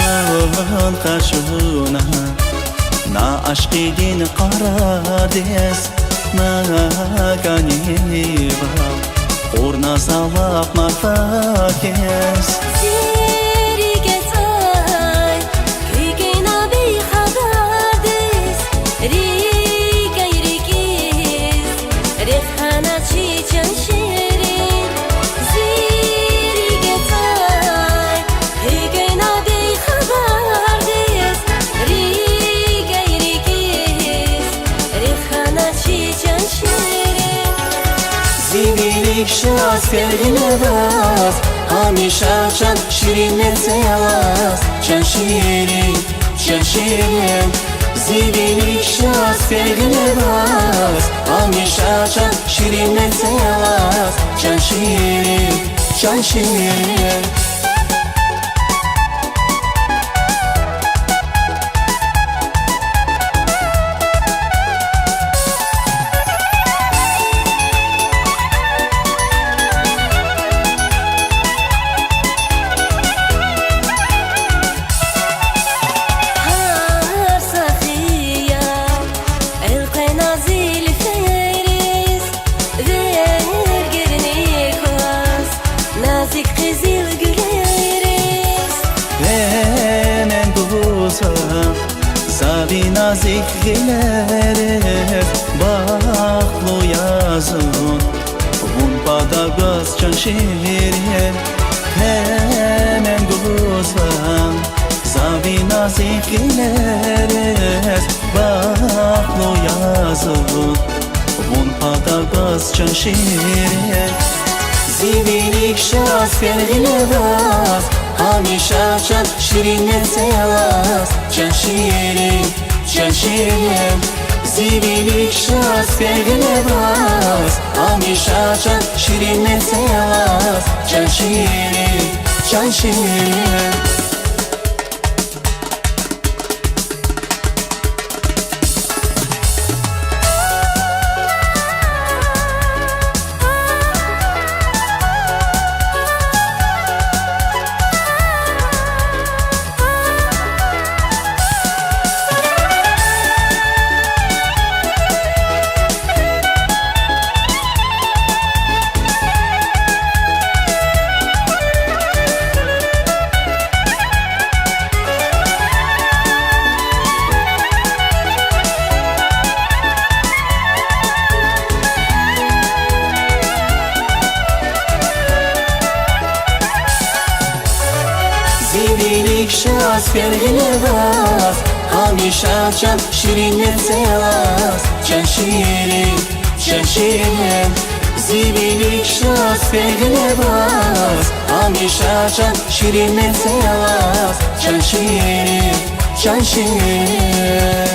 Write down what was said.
Can kaşuna na aşkidin karades na ganiva orna salap marfakes Zivilik şans ferginevaz Hamişa can şirinler seyaz Can şirin, can şirin Zivilik şans ferginevaz Hamişa can şirinler seyaz Can şirin, can şirin Zavi nazik giler Baklo yazın Un pada göz can şirin Hemen gözlem Zavi nazik giler Baklo yazın Un pada göz can şirin Zivilik şans ferginevaz Hamişa can şirinler seyaz Can şirin, can şirin Zivilik şans ferginevaz Hamişa can şirinler seyaz Can şirin, can şirin Zivilik şans ferginevaz Hamişa can şirinler seyaz Can şirin, can şirin Zivilik şans ferginevaz Hamişa can şirinler seyaz Can şirin, can şirin